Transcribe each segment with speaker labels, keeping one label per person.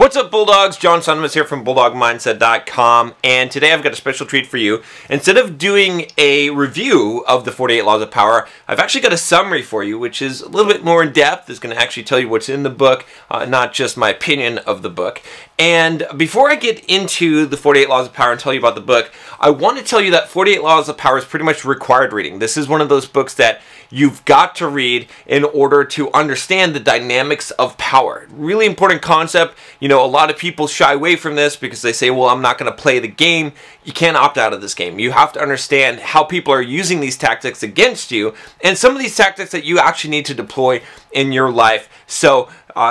Speaker 1: What's up, Bulldogs? John Sonnemus here from BulldogMindset.com, and today I've got a special treat for you. Instead of doing a review of the 48 Laws of Power, I've actually got a summary for you, which is a little bit more in depth. It's going to actually tell you what's in the book, not just my opinion of the book. And before I get into the 48 Laws of Power and tell you about the book, I want to tell you that 48 Laws of Power is pretty much required reading. This is one of those books that you've got to read in order to understand the dynamics of power. Really important concept. You know, a lot of people shy away from this because they say, well, I'm not going to play the game. You can't opt out of this game. You have to understand how people are using these tactics against you, and some of these tactics that you actually need to deploy in your life. So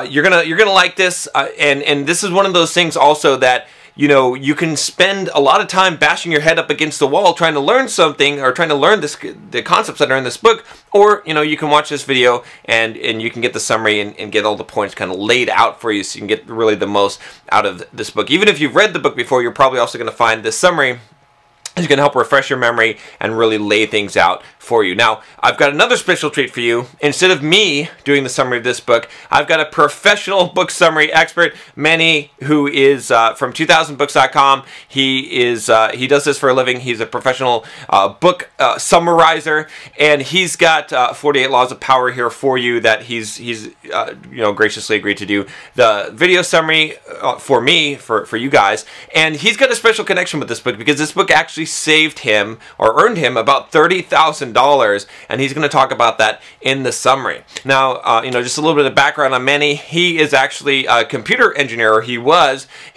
Speaker 1: you're gonna like this, and this is one of those things also that, you know, you can spend a lot of time bashing your head up against the wall trying to learn something, or trying to learn the concepts that are in this book, or, you know, you can watch this video and you can get the summary and get all the points kind of laid out for you so you can get really the most out of this book. Even if you've read the book before, you're probably also going to find this summary is going to help refresh your memory and really lay things out for you. Now, I've got another special treat for you. Instead of me doing the summary of this book, I've got a professional book summary expert, Manny, who is from 2000books.com. He does this for a living. He's a professional book summarizer, and he's got 48 Laws of Power here for you that he's graciously agreed to do the video summary for me, for you guys. And he's got a special connection with this book because this book actually saved him, or earned him, about $30,000, and he's going to talk about that in the summary. Now, just a little bit of background on Manny. He is actually a computer engineer. He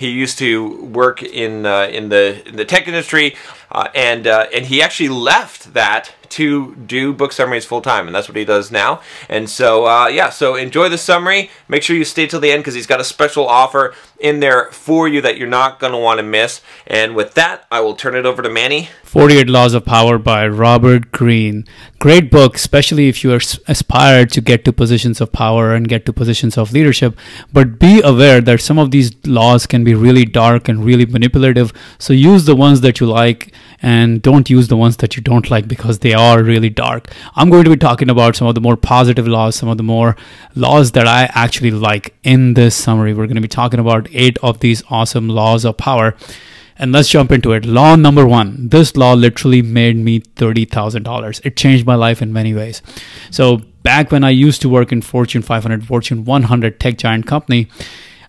Speaker 1: used to work in the tech industry, and he actually left that to do book summaries full time, and that's what he does now. And so so enjoy the summary. Make sure you stay till the end because he's got a special offer in there for you that you're not going to want to miss. And with that, I will turn it over to Manny.
Speaker 2: 48 Laws of Power by Robert Greene. Great book, especially if you aspire to get to positions of power and get to positions of leadership. But be aware that some of these laws can be really dark and really manipulative. So use the ones that you like and don't use the ones that you don't like because they are really dark. I'm going to be talking about some of the more positive laws, some of the more laws that I actually like in this summary. We're going to be talking about 8 of these awesome laws of power. And let's jump into it. Law number 1. This law literally made me $30,000. It changed my life in many ways. So back when I used to work in Fortune 500, Fortune 100 tech giant company,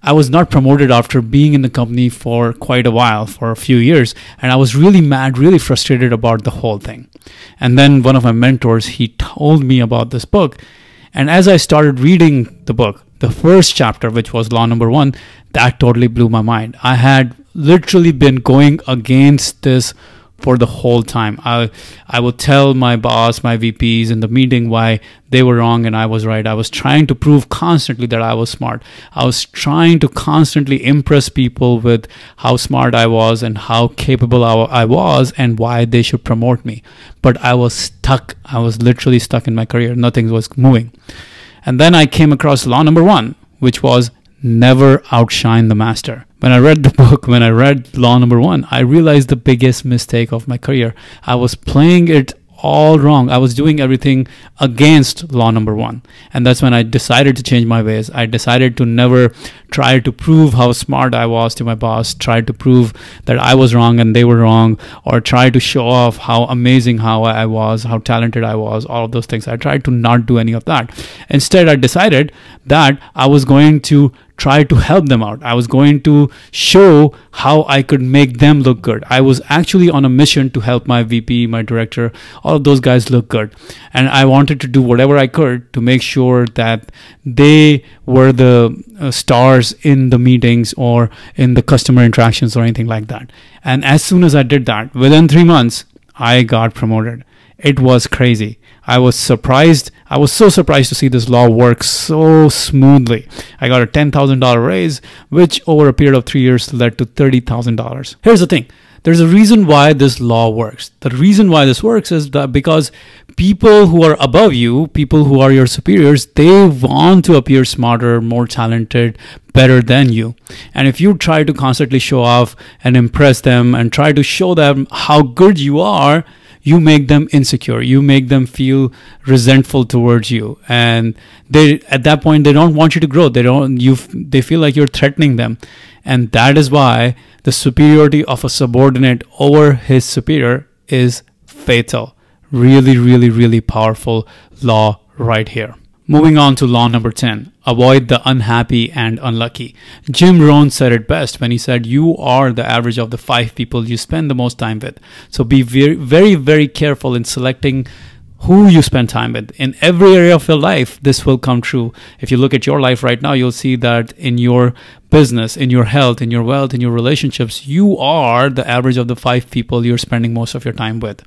Speaker 2: I was not promoted after being in the company for quite a while, for a few years. And I was really mad, really frustrated about the whole thing. And then one of my mentors, he told me about this book. And as I started reading the book, the first chapter, which was law number 1, that totally blew my mind. I had literally been going against this for the whole time. I would tell my boss, my VPs in the meeting why they were wrong and I was right. I was trying to prove constantly that I was smart. I was trying to constantly impress people with how smart I was and how capable I was and why they should promote me. But I was stuck. I was literally stuck in my career. Nothing was moving. And then I came across law number 1, which was never outshine the master. When I read the book, when I read law number 1, I realized the biggest mistake of my career. I was playing it all wrong. I was doing everything against law number 1. And that's when I decided to change my ways. I decided to never try to prove how smart I was to my boss, try to prove that I was wrong and they were wrong, or try to show off how amazing how I was, how talented I was, all of those things. I tried to not do any of that. Instead, I decided that I was going to try to help them out. I was going to show how I could make them look good. I was actually on a mission to help my VP, my director, all of those guys look good. And I wanted to do whatever I could to make sure that they were the stars in the meetings or in the customer interactions or anything like that. And as soon as I did that, within 3 months, I got promoted. It was crazy. I was surprised. I was so surprised to see this law work so smoothly. I got a $10,000 raise, which over a period of 3 years led to $30,000. Here's the thing. There's a reason why this law works. The reason why this works is that because people who are above you, people who are your superiors, they want to appear smarter, more talented, better than you. And if you try to constantly show off and impress them and try to show them how good you are, you make them insecure. You make them feel resentful towards you, and they at that point they don't want you to grow. They feel like you're threatening them, and that is why the superiority of a subordinate over his superior is fatal. Really, really, really powerful law right here. Moving on to law number 10, avoid the unhappy and unlucky. Jim Rohn said it best when he said, you are the average of the 5 people you spend the most time with. So be very, very, very careful in selecting who you spend time with. In every area of your life, this will come true. If you look at your life right now, you'll see that in your business, in your health, in your wealth, in your relationships, you are the average of the 5 people you're spending most of your time with.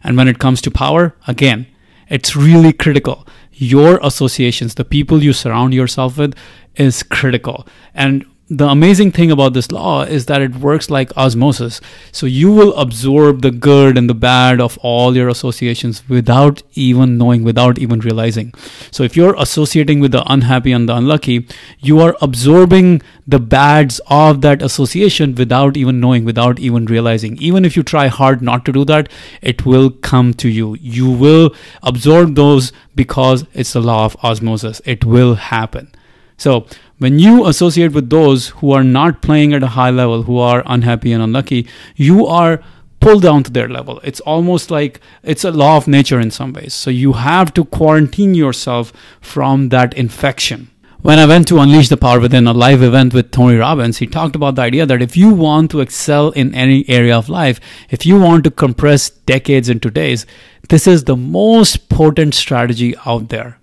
Speaker 2: And when it comes to power, again, it's really critical. Your associations, the people you surround yourself with, is critical. And the amazing thing about this law is that it works like osmosis. So you will absorb the good and the bad of all your associations without even knowing, without even realizing. So if you're associating with the unhappy and the unlucky, you are absorbing the bads of that association without even knowing, without even realizing. Even if you try hard not to do that, it will come to you. You will absorb those because it's the law of osmosis. It will happen. So when you associate with those who are not playing at a high level, who are unhappy and unlucky, you are pulled down to their level. It's almost like it's a law of nature in some ways. So you have to quarantine yourself from that infection. When I went to Unleash the Power Within, a live event with Tony Robbins, he talked about the idea that if you want to excel in any area of life, if you want to compress decades into days, this is the most potent strategy out there.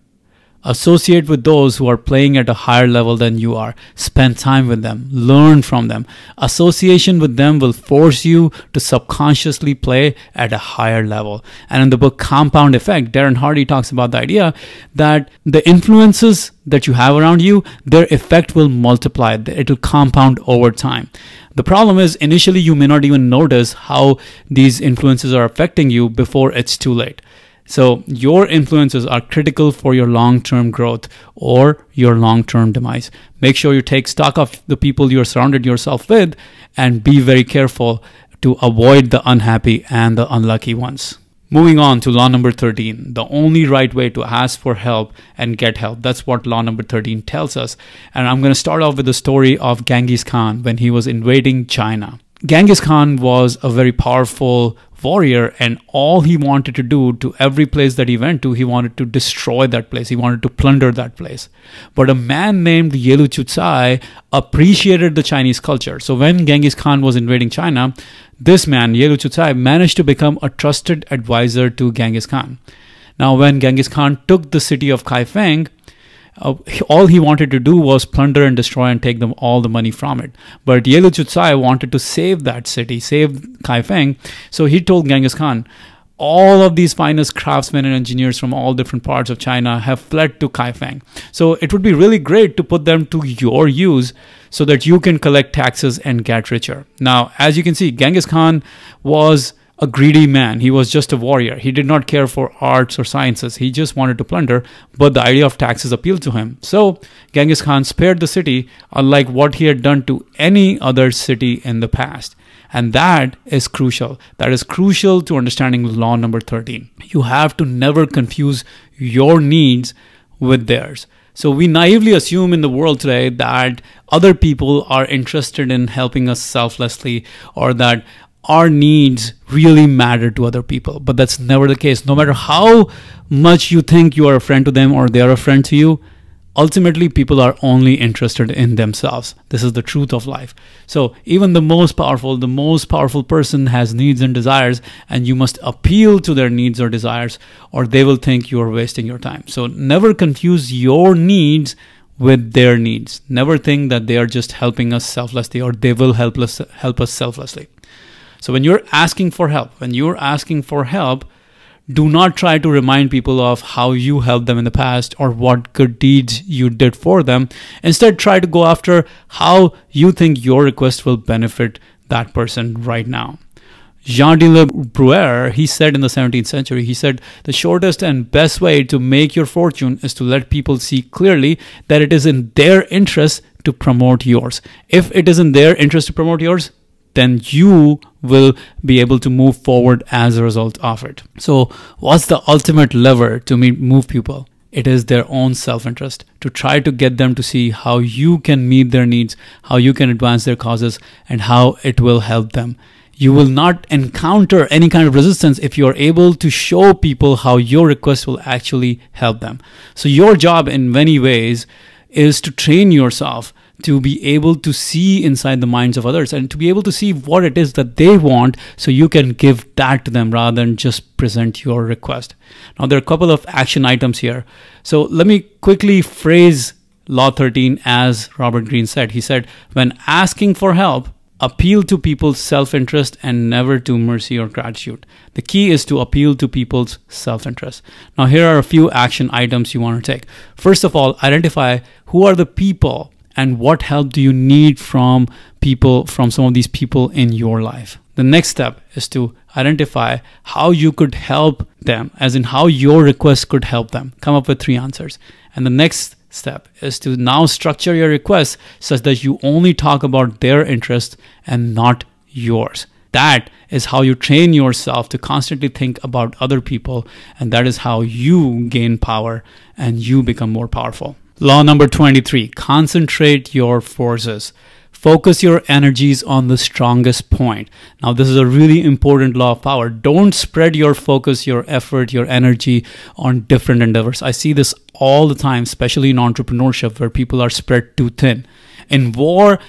Speaker 2: Associate with those who are playing at a higher level than you are. Spend time with them. Learn from them. Association with them will force you to subconsciously play at a higher level. And in the book Compound Effect, Darren Hardy talks about the idea that the influences that you have around you, their effect will multiply. It will compound over time. The problem is initially you may not even notice how these influences are affecting you before it's too late. So your influences are critical for your long-term growth or your long-term demise. Make sure you take stock of the people you're surrounded yourself with and be very careful to avoid the unhappy and the unlucky ones. Moving on to law number 13, the only right way to ask for help and get help. That's what law number 13 tells us. And I'm going to start off with the story of Genghis Khan when he was invading China. Genghis Khan was a very powerful warrior, and all he wanted to do to every place that he went to, he wanted to destroy that place. He wanted to plunder that place. But a man named Yelu Chucai appreciated the Chinese culture. So when Genghis Khan was invading China, this man, Yelu Chucai, managed to become a trusted advisor to Genghis Khan. Now, when Genghis Khan took the city of Kaifeng, all he wanted to do was plunder and destroy and take them all the money from it. But Yelu Chucai wanted to save that city, save Kaifeng. So he told Genghis Khan, all of these finest craftsmen and engineers from all different parts of China have fled to Kaifeng. So it would be really great to put them to your use so that you can collect taxes and get richer. Now, as you can see, Genghis Khan was a greedy man. He was just a warrior. He did not care for arts or sciences. He just wanted to plunder, but the idea of taxes appealed to him. So Genghis Khan spared the city, unlike what he had done to any other city in the past. And that is crucial. That is crucial to understanding law number 13. You have to never confuse your needs with theirs. So we naively assume in the world today that other people are interested in helping us selflessly, or that our needs really matter to other people. But that's never the case. No matter how much you think you are a friend to them or they are a friend to you, ultimately people are only interested in themselves. This is the truth of life. So even the most powerful person has needs and desires, and you must appeal to their needs or desires, or they will think you are wasting your time. So never confuse your needs with their needs. Never think that they are just helping us selflessly, or they will help us selflessly. So when you're asking for help, do not try to remind people of how you helped them in the past or what good deeds you did for them. Instead, try to go after how you think your request will benefit that person right now. Jean de la Bruyere, he said in the 17th century, he said, the shortest and best way to make your fortune is to let people see clearly that it is in their interest to promote yours. If it is in their interest to promote yours, then you will be able to move forward as a result of it. So what's the ultimate lever to move people? It is their own self-interest, to try to get them to see how you can meet their needs, how you can advance their causes, and how it will help them. You will not encounter any kind of resistance if you are able to show people how your request will actually help them. So your job in many ways is to train yourself to be able to see inside the minds of others and to be able to see what it is that they want, so you can give that to them rather than just present your request. Now, there are a couple of action items here. So let me quickly phrase Law 13 as Robert Greene said. He said, when asking for help, appeal to people's self-interest and never to mercy or gratitude. The key is to appeal to people's self-interest. Now, here are a few action items you want to take. First of all, identify who are the people and what help do you need from some of these people in your life. The next step is to identify how you could help them, as in how your request could help them. Come up with 3 answers. And the next step is to now structure your request such that you only talk about their interests and not yours. That is how you train yourself to constantly think about other people, and that is how you gain power and you become more powerful. Law number 23, concentrate your forces. Focus your energies on the strongest point. Now, this is a really important law of power. Don't spread your focus, your effort, your energy on different endeavors. I see this all the time, especially in entrepreneurship, where people are spread too thin. In war,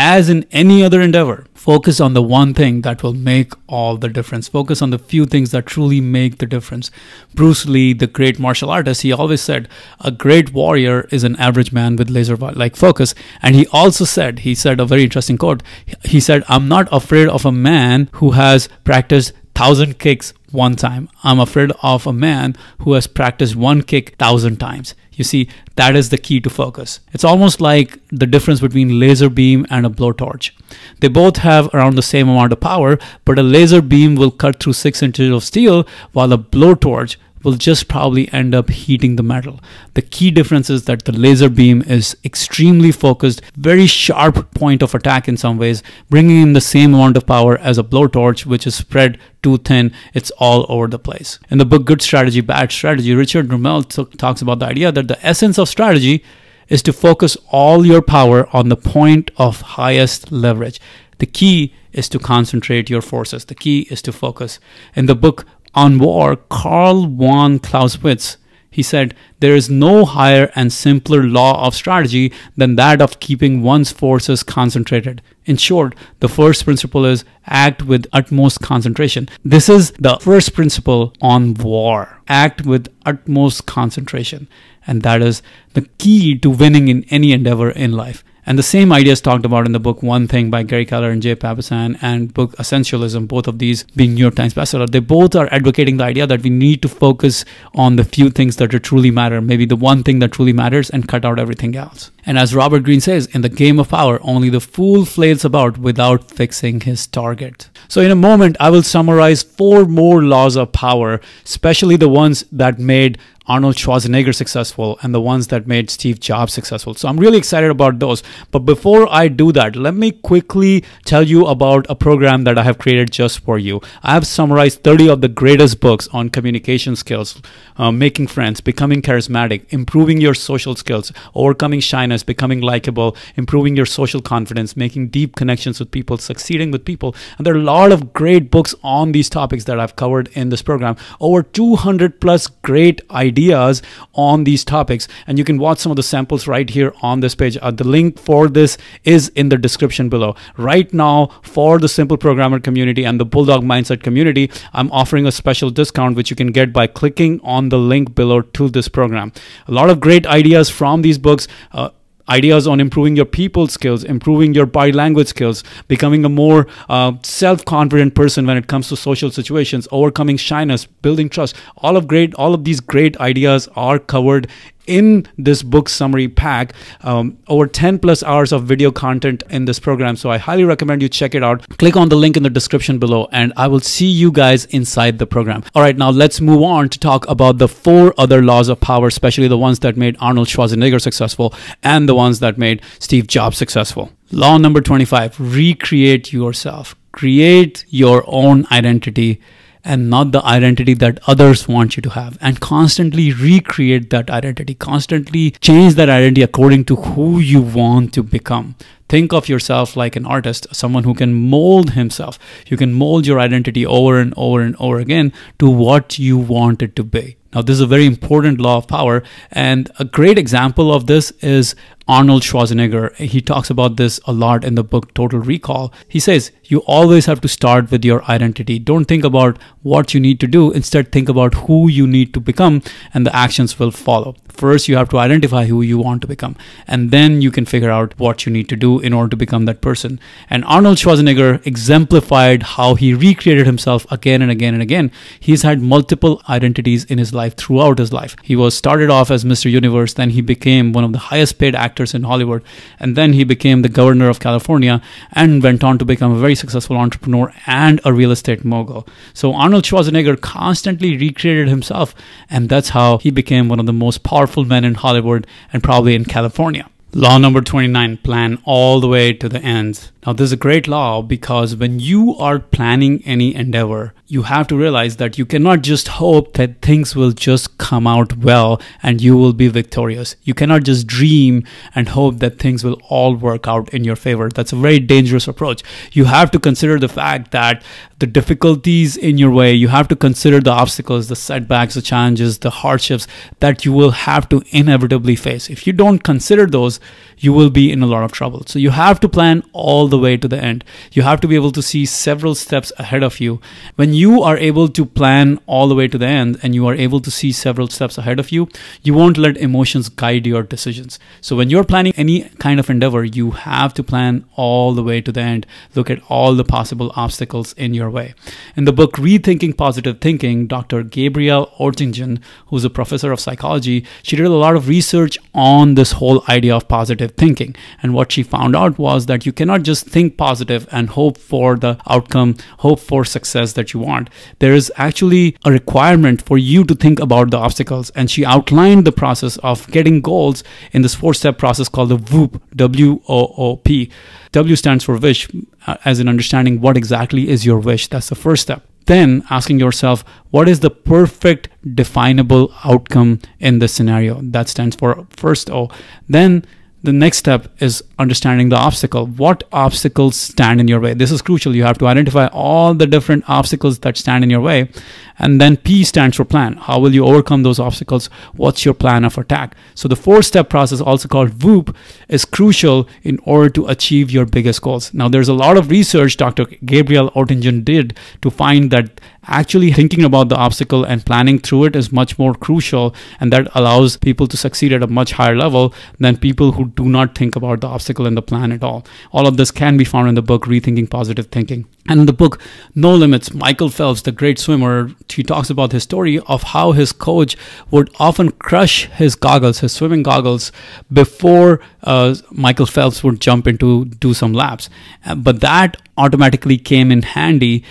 Speaker 2: as in any other endeavor, focus on the one thing that will make all the difference. Focus on the few things that truly make the difference. Bruce Lee, the great martial artist, he always said, a great warrior is an average man with laser-like focus. And he also said, a very interesting quote. He said, I'm not afraid of a man who has practiced 1,000 kicks one time. I'm afraid of a man who has practiced one kick 1,000 times. You see, that is the key to focus. It's almost like the difference between laser beam and a blowtorch. They both have around the same amount of power, but a laser beam will cut through 6 inches of steel, while a blowtorch will just probably end up heating the metal. The key difference is that the laser beam is extremely focused, very sharp point of attack in some ways, bringing in the same amount of power as a blowtorch, which is spread too thin. It's all over the place. In the book Good Strategy, Bad Strategy, Richard Rummel talks about the idea that the essence of strategy is to focus all your power on the point of highest leverage. The key is to concentrate your forces. The key is to focus. In the book On War, Carl von Clausewitz, he said, there is no higher and simpler law of strategy than that of keeping one's forces concentrated. In short, the first principle is act with utmost concentration. This is the first principle on war. Act with utmost concentration. And that is the key to winning in any endeavor in life. And the same idea is talked about in the book One Thing by Gary Keller and Jay Papasan, and book Essentialism, both of these being New York Times bestseller. They both are advocating the idea that we need to focus on the few things that truly matter, maybe the one thing that truly matters, and cut out everything else. And as Robert Greene says, in the game of power, only the fool flails about without fixing his target. So in a moment, I will summarize 4 more laws of power, especially the ones that made Arnold Schwarzenegger successful and the ones that made Steve Jobs successful. So I'm really excited about those. But before I do that, let me quickly tell you about a program that I have created just for you. I have summarized 30 of the greatest books on communication skills, making friends, becoming charismatic, improving your social skills, overcoming shyness, becoming likable, improving your social confidence, making deep connections with people, succeeding with people. And there are a lot of great books on these topics that I've covered in this program. Over 200 plus great ideas on these topics, and you can watch some of the samples right here on this page. The link for this is in the description below. Right now, for the Simple Programmer community and the Bulldog Mindset community, I'm offering a special discount which you can get by clicking on the link below to this program. A lot of great ideas from these books. Ideas on improving your people skills, improving your body language skills, becoming a more self-confident person when it comes to social situations, overcoming shyness, building trust. All of these great ideas are covered in this book summary pack. Over 10 plus hours of video content in this program. So I highly recommend you check it out. Click on the link in the description below and I will see you guys inside the program. All right, now let's move on to talk about the 4 other laws of power, especially the ones that made Arnold Schwarzenegger successful and the ones that made Steve Jobs successful. Law number 25, recreate yourself. create your own identity and not the identity that others want you to have, and constantly recreate that identity, constantly change that identity according to who you want to become. Think of yourself like an artist, someone who can mold himself. You can mold your identity over and over and over again to what you want it to be. Now, this is a very important law of power, and a great example of this is Arnold Schwarzenegger. He talks about this a lot in the book Total Recall. He says, you always have to start with your identity. Don't think about what you need to do. Instead, think about who you need to become, and the actions will follow. First, you have to identify who you want to become, and then you can figure out what you need to do in order to become that person. And Arnold Schwarzenegger exemplified how he recreated himself again and again and again. He's had multiple identities in his life, throughout his life. He was started off as Mr. Universe, then he became one of the highest paid actors in Hollywood, and then he became the governor of California and went on to become a very successful entrepreneur and a real estate mogul. So Arnold Schwarzenegger constantly recreated himself, and that's how he became one of the most powerful men in Hollywood and probably in California. Law number 29, plan all the way to the end. Now, this is a great law because when you are planning any endeavor, you have to realize that you cannot just hope that things will just come out well and you will be victorious. You cannot just dream and hope that things will all work out in your favor. That's a very dangerous approach. You have to consider the fact that the difficulties in your way, you have to consider the obstacles, the setbacks, the challenges, the hardships that you will have to inevitably face. If you don't consider those, you will be in a lot of trouble. So you have to plan all the way to the end. You have to be able to see several steps ahead of you. When you are able to plan all the way to the end and you are able to see several steps ahead of you, you won't let emotions guide your decisions. So when you're planning any kind of endeavor, you have to plan all the way to the end. Look at all the possible obstacles in your way. In the book Rethinking Positive Thinking, Dr. Gabrielle Ortingen, who's a professor of psychology, she did a lot of research on this whole idea of positive thinking. And what she found out was that you cannot just think positive and hope for the outcome, hope for success that you want. There is actually a requirement for you to think about the obstacles. And she outlined the process of getting goals in this 4-step process called the WOOP, W-O-O-P. W stands for wish, as in understanding what exactly is your wish. That's the first step. Then asking yourself, what is the perfect definable outcome in this scenario? That stands for first O. Then the next step is understanding the obstacle. What obstacles stand in your way? This is crucial. You have to identify all the different obstacles that stand in your way. And then P stands for plan. How will you overcome those obstacles? What's your plan of attack? So the 4-step process, also called WOOP, is crucial in order to achieve your biggest goals. Now, there's a lot of research Dr. Gabrielle Ortingen did to find that actually thinking about the obstacle and planning through it is much more crucial, and that allows people to succeed at a much higher level than people who do not think about the obstacle and the plan at all. All of this can be found in the book Rethinking Positive Thinking. And in the book No Limits, Michael Phelps, the great swimmer, he talks about his story of how his coach would often crush his goggles, his swimming goggles, before Michael Phelps would jump into do some laps. But that automatically came in handy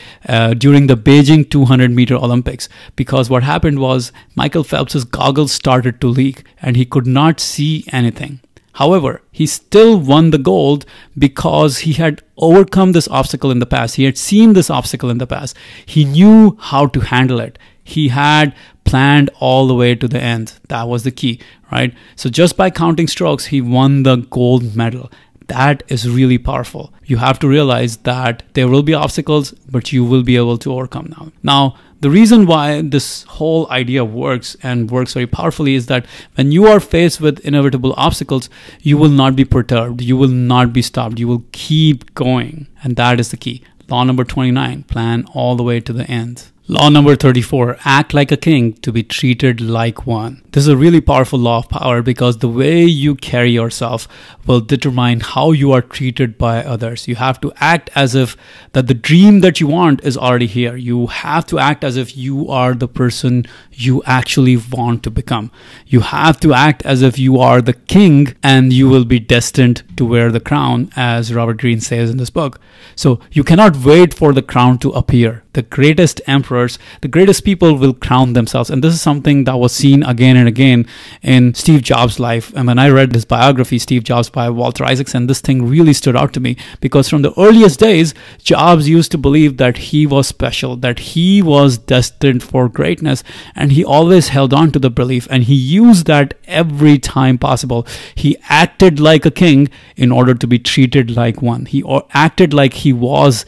Speaker 2: during the Beijing 200-meter Olympics, because what happened was Michael Phelps's goggles started to leak and he could not see anything. However, he still won the gold because he had overcome this obstacle in the past. He had seen this obstacle in the past. He knew how to handle it. He had planned all the way to the end. That was the key, right? So just by counting strokes, he won the gold medal. That is really powerful. You have to realize that there will be obstacles, but you will be able to overcome them. Now, the reason why this whole idea works and works very powerfully is that when you are faced with inevitable obstacles, you will not be perturbed. You will not be stopped. You will keep going. And that is the key. Law number 29, plan all the way to the end. Law number 34, act like a king to be treated like one. This is a really powerful law of power because the way you carry yourself will determine how you are treated by others. You have to act as if that the dream that you want is already here. You have to act as if you are the person you actually want to become. You have to act as if you are the king and you will be destined to wear the crown, as Robert Greene says in this book. So you cannot wait for the crown to appear. the greatest emperors, the greatest people will crown themselves. And this is something that was seen again and again in Steve Jobs' life. And when I read his biography, Steve Jobs by Walter Isaacson, this thing really stood out to me, because from the earliest days, Jobs used to believe that he was special, that he was destined for greatness, and he always held on to the belief, and he used that every time possible. He acted like a king in order to be treated like one. He acted like he was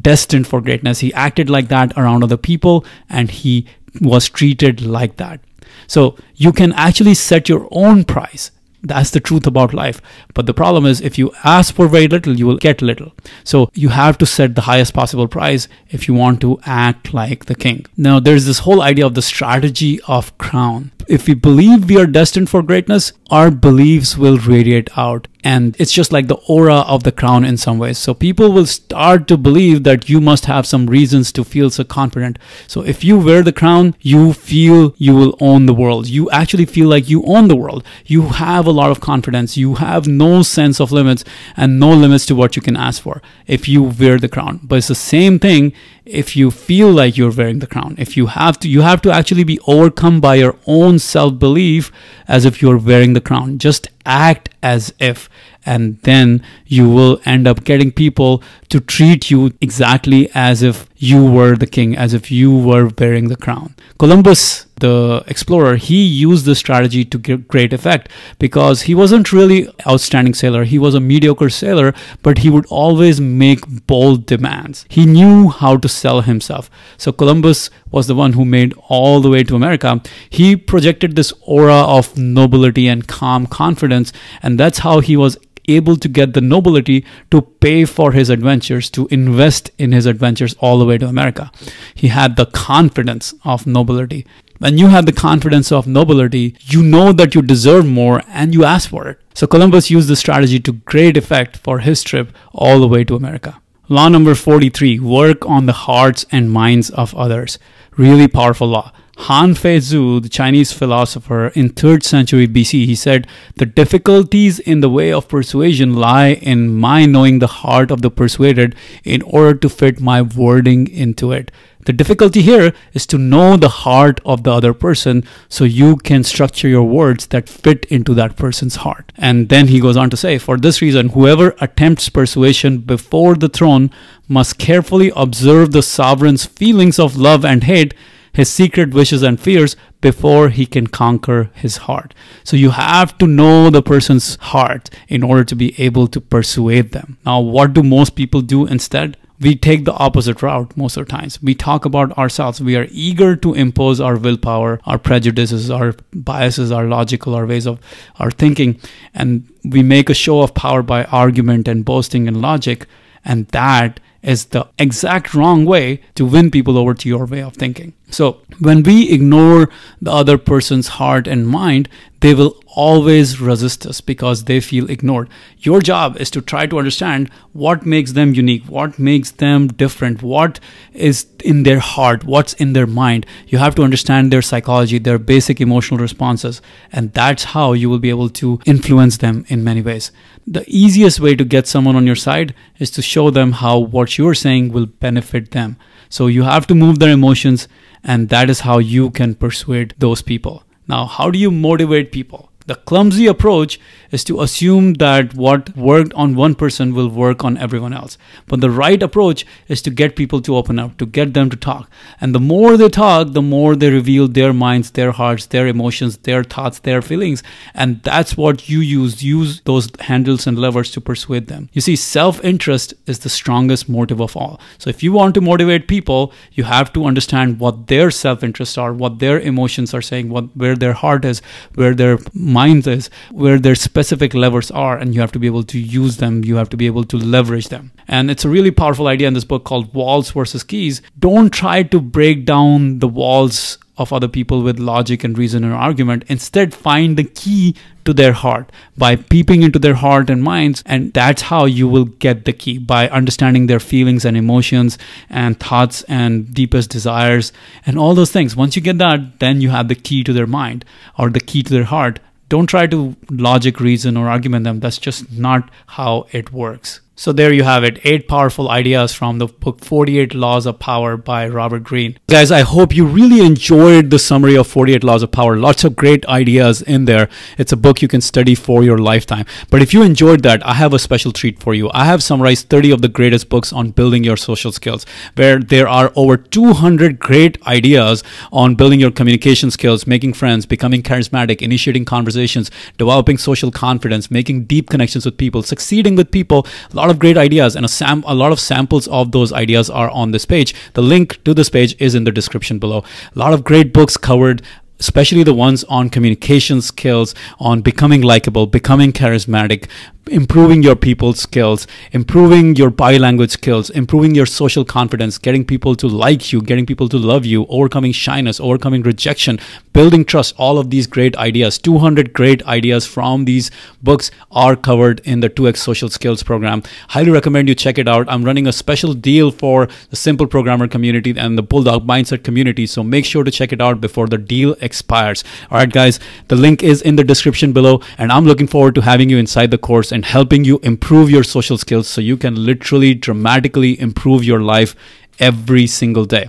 Speaker 2: destined for greatness. He acted like that around other people, and he was treated like that. So you can actually set your own price. That's the truth about life. But the problem is, if you ask for very little, you will get little. So you have to set the highest possible price if you want to act like the king. Now, there's this whole idea of the strategy of crown. If we believe we are destined for greatness, our beliefs will radiate out. And it's just like the aura of the crown in some ways. So people will start to believe that you must have some reasons to feel so confident. So if you wear the crown, you feel you will own the world. You actually feel like you own the world. You have a lot of confidence. You have no sense of limits and no limits to what you can ask for if you wear the crown. But it's the same thing if you feel like you're wearing the crown. If you have to actually be overcome by your own self-belief as if you're wearing the crown. Just act as if, and then you will end up getting people to treat you exactly as if you were the king, as if you were wearing the crown. Columbus, the explorer, he used this strategy to get great effect, because he wasn't really outstanding sailor. He was a mediocre sailor, but he would always make bold demands. He knew how to sell himself. So Columbus was the one who made all the way to America. He projected this aura of nobility and calm confidence, and that's how he was able to get the nobility to pay for his adventures, to invest in his adventures all the way to America. He had the confidence of nobility. When you have the confidence of nobility, you know that you deserve more and you ask for it. So Columbus used this strategy to great effect for his trip all the way to America. Law number 43, work on the hearts and minds of others. Really powerful law. Han Fei Zhu, the Chinese philosopher in 3rd century BC, he said, "The difficulties in the way of persuasion lie in my knowing the heart of the persuaded in order to fit my wording into it." The difficulty here is to know the heart of the other person so you can structure your words that fit into that person's heart. And then he goes on to say, "For this reason, whoever attempts persuasion before the throne must carefully observe the sovereign's feelings of love and hate, his secret wishes and fears, before he can conquer his heart." So you have to know the person's heart in order to be able to persuade them. Now, what do most people do instead? We take the opposite route most of the times. We talk about ourselves. We are eager to impose our willpower, our prejudices, our biases, our logical, our ways of our thinking. And we make a show of power by argument and boasting and logic. And that is the exact wrong way to win people over to your way of thinking. So when we ignore the other person's heart and mind, they will always resist us because they feel ignored. Your job is to try to understand what makes them unique, what makes them different, what is in their heart, what's in their mind. You have to understand their psychology, their basic emotional responses, and that's how you will be able to influence them in many ways. The easiest way to get someone on your side is to show them how what you're saying will benefit them. So you have to move their emotions, and that is how you can persuade those people. Now, how do you motivate people? The clumsy approach is to assume that what worked on one person will work on everyone else. But the right approach is to get people to open up, to get them to talk. And the more they talk, the more they reveal their minds, their hearts, their emotions, their thoughts, their feelings. And that's what you use. Use those handles and levers to persuade them. You see, self-interest is the strongest motive of all. So if you want to motivate people, you have to understand what their self-interests are, what their emotions are saying, where their heart is, where their mind is, where their specific levers are, and you have to be able to use them. You have to be able to leverage them. And it's a really powerful idea in this book called Walls versus Keys. Don't try to break down the walls of other people with logic and reason and argument. Instead, find the key to their heart by peeping into their heart and minds, and that's how you will get the key, by understanding their feelings and emotions and thoughts and deepest desires and all those things. Once you get that, then you have the key to their mind or the key to their heart. Don't try to logic, reason, or argument them. That's just not how it works. So there you have it, 8 powerful ideas from the book 48 Laws of Power by Robert Greene. Guys, I hope you really enjoyed the summary of 48 Laws of Power. Lots of great ideas in there. It's a book you can study for your lifetime. But if you enjoyed that, I have a special treat for you. I have summarized 30 of the greatest books on building your social skills, where there are over 200 great ideas on building your communication skills, making friends, becoming charismatic, initiating conversations, developing social confidence, making deep connections with people, succeeding with people. A lot of great ideas, and a lot of samples of those ideas are on this page. The link to this page is in the description below. A lot of great books covered, especially the ones on communication skills, on becoming likable, becoming charismatic, improving your people skills, improving your body language skills, improving your social confidence, getting people to like you, getting people to love you, overcoming shyness, overcoming rejection, building trust. All of these great ideas, 200 great ideas from these books are covered in the 2X Social Skills program. Highly recommend you check it out. I'm running a special deal for the Simple Programmer community and the Bulldog Mindset community, so make sure to check it out before the deal expires. All right, guys, the link is in the description below, and I'm looking forward to having you inside the course and helping you improve your social skills so you can literally dramatically improve your life every single day.